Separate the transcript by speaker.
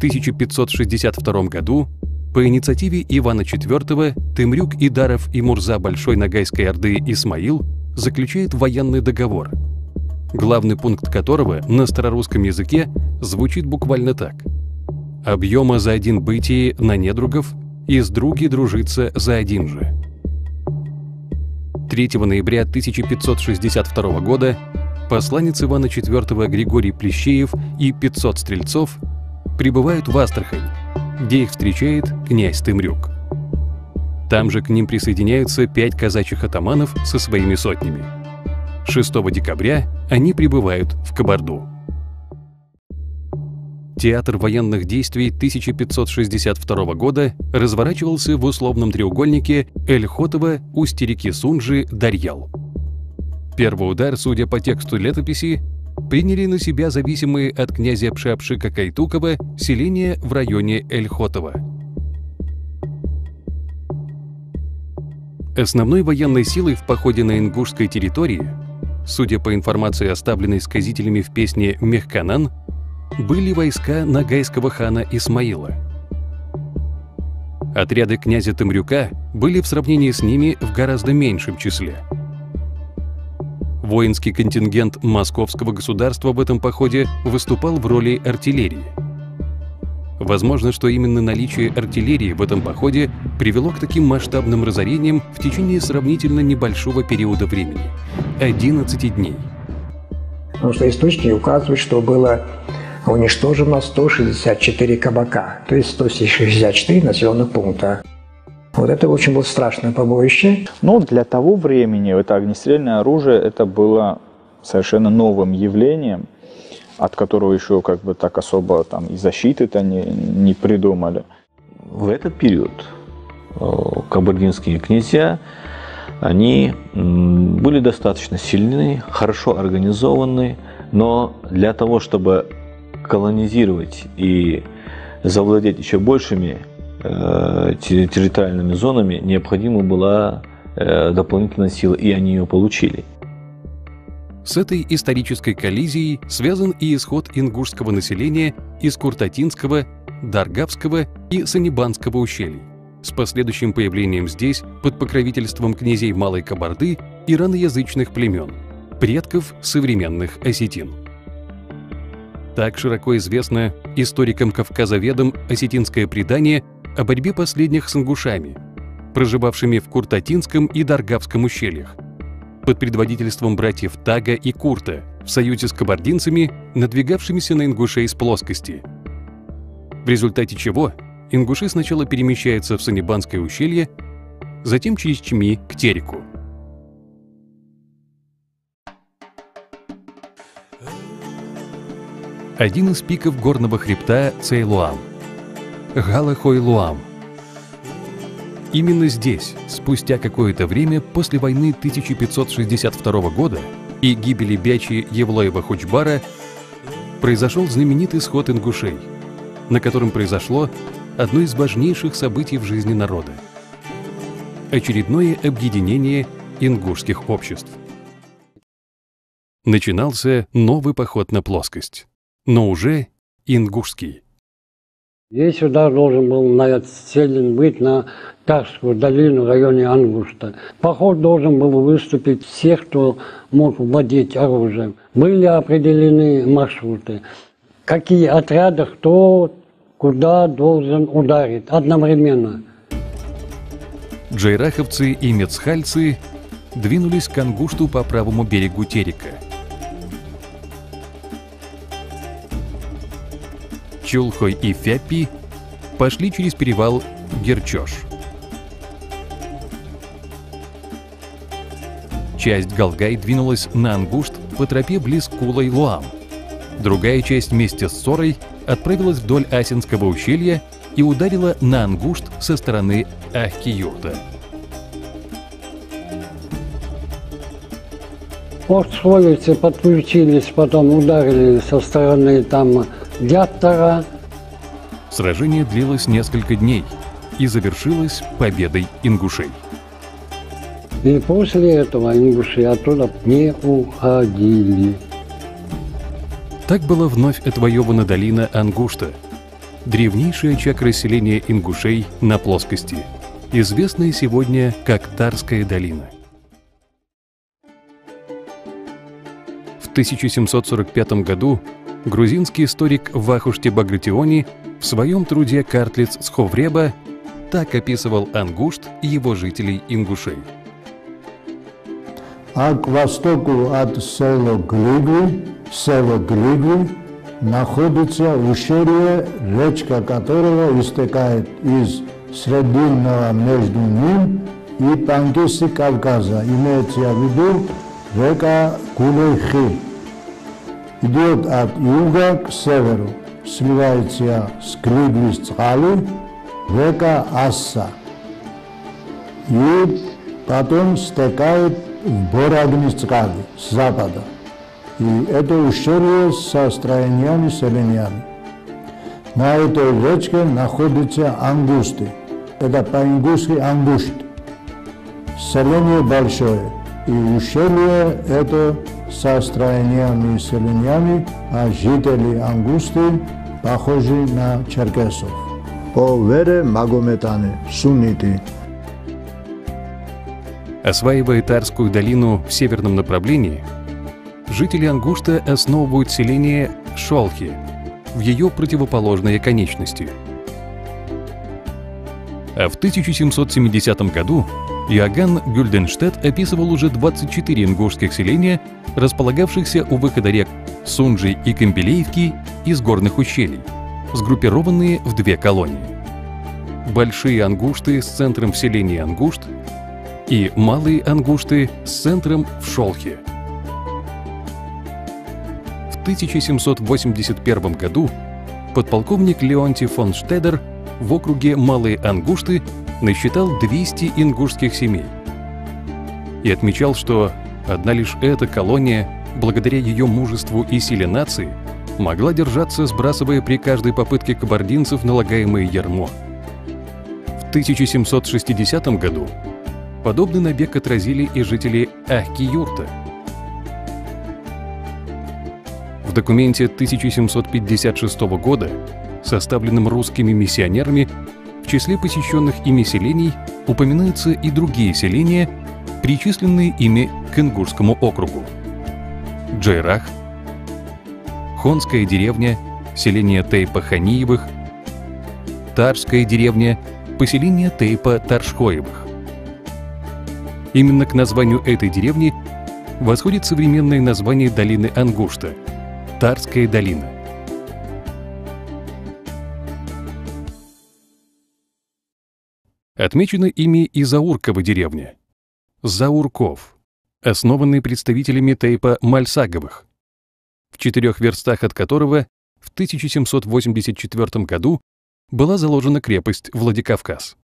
Speaker 1: 1562 году по инициативе Ивана IV Темрюк Идаров и Мурза Большой Ногайской Орды Исмаил заключают военный договор, главный пункт которого на старорусском языке звучит буквально так: «Объема за один бытие на недругов, из други дружится за один же». 3 ноября 1562 года посланец Ивана IV Григорий Плещеев и 500 стрельцов прибывают в Астрахань, где их встречает князь Темрюк. Там же к ним присоединяются 5 казачьих атаманов со своими сотнями. 6 декабря они прибывают в Кабарду. Театр военных действий 1562 года разворачивался в условном треугольнике Эльхотово, устье реки Сунжи, Дарьял. Первый удар, судя по тексту летописи, приняли на себя зависимые от князя Пшапшика-Кайтукова селения в районе Эльхотова. Основной военной силой в походе на ингушской территории, судя по информации, оставленной сказителями в песне «Мехканан», были войска ногайского хана Исмаила. Отряды князя Темрюка были в сравнении с ними в гораздо меньшем числе. Воинский контингент Московского государства в этом походе выступал в роли артиллерии. Возможно, что именно наличие артиллерии в этом походе привело к таким масштабным разорениям в течение сравнительно небольшого периода времени – 11 дней.
Speaker 2: Потому что источники указывают, что было уничтожено 164 кабака, то есть 164 населенных пункта. Вот это очень было страшное побоище.
Speaker 3: Но для того времени это огнестрельное оружие это было совершенно новым явлением, от которого еще как бы так особо там и защиты-то не придумали.
Speaker 4: В этот период кабардинские князья, они были достаточно сильны, хорошо организованы, но для того, чтобы колонизировать и завладеть еще большими территориальными зонами, необходима была дополнительная сила, и они ее получили.
Speaker 1: С этой исторической коллизией связан и исход ингушского населения из Куртатинского, Даргавского и Санибанского ущелий, с последующим появлением здесь, под покровительством князей Малой Кабарды, ираноязычных племен, предков современных осетин. Так широко известно историкам-кавказоведам осетинское предание о борьбе последних с ингушами, проживавшими в Куртатинском и Даргавском ущельях, под предводительством братьев Тага и Курта, в союзе с кабардинцами, надвигавшимися на ингушей с плоскости. В результате чего ингуши сначала перемещаются в Санибанское ущелье, затем через Чми к Тереку. Один из пиков горного хребта Цейлуам – Галахой-Луам. Именно здесь, спустя какое-то время после войны 1562 года и гибели Бячи Евлоева-Хучбара, произошел знаменитый сход ингушей, на котором произошло одно из важнейших событий в жизни народа – очередное объединение ингушских обществ. Начинался новый поход на плоскость, но уже ингушский.
Speaker 5: Весь удар должен был нацелен быть на Тарскую долину в районе Ангушта. Поход должен был выступить всех, кто мог владеть оружием. Были определены маршруты, какие отряды, кто куда должен ударить одновременно.
Speaker 1: Джайраховцы и мецхальцы двинулись к Ангушту по правому берегу Терека. Чулхой и Фяппи пошли через перевал Герчош. Часть Галгай двинулась на Ангушт по тропе близ Кулай-Луам. Другая часть вместе с Сорой отправилась вдоль Асинского ущелья и ударила на Ангушт со стороны Ахки-Юрта.
Speaker 5: Островицы подключились, потом ударили со стороны там Дяттара.
Speaker 1: Сражение длилось несколько дней и завершилось победой ингушей.
Speaker 5: И после этого ингуши оттуда не уходили.
Speaker 1: Так была вновь отвоевана долина Ангушта, древнейший очаг расселения ингушей на плоскости, известная сегодня как Тарская долина. В 1745 году грузинский историк Вахушти Багратиони в своем труде «Картлиц Сховреба» так описывал Ангушт и его жителей-ингушей.
Speaker 6: А к востоку от села Глигли находится ущелье, речка которого истекает из Срединного между ним и Пангисы Кавказа. Имеется в виду река Гулейхи. Идет от юга к северу, сливается с Глигли-Цхали, река Асса. И потом стекает в Борагни-Цхали с запада. И это ущелье со строениями, селениями. На этой речке находятся ангусты. Это по-ингушски ангушт. Селение большое. И ущелье это со строениями и селениями, а жители ангусты похожи на черкесов. По вере магометане, сунниты.
Speaker 1: Осваивая Тарскую долину в северном направлении, жители Ангушта основывают селение Шолхи в ее противоположной оконечности. А в 1770 году Иоганн Гюльденштедт описывал уже 24 ингушских селения, располагавшихся у выхода рек Сунжи и Камбелеевки из горных ущелий, сгруппированные в две колонии. Большие ангушты с центром в селении Ангушт и малые ангушты с центром в Шолхе. В 1781 году подполковник Леонтий фон Штедер в округе Малые Ангушты насчитал 200 ингушских семей и отмечал, что одна лишь эта колония, благодаря ее мужеству и силе нации, могла держаться, сбрасывая при каждой попытке кабардинцев налагаемое ярмо. В 1760 году подобный набег отразили и жители Ахки-Юрта. В документе 1756 года, составленном русскими миссионерами, в числе посещенных ими селений упоминаются и другие селения, причисленные ими к Ингушскому округу. Джайрах, Хонская деревня, селение Тейпа-Ханиевых, Тарская деревня, поселение Тейпа-Таршхоевых. Именно к названию этой деревни восходит современное название долины Ангушта – Тарская долина. Отмечена ими и Зауркова деревня – Заурков, основанный представителями Тейпа Мальсаговых, в 4 верстах от которого в 1784 году была заложена крепость Владикавказ.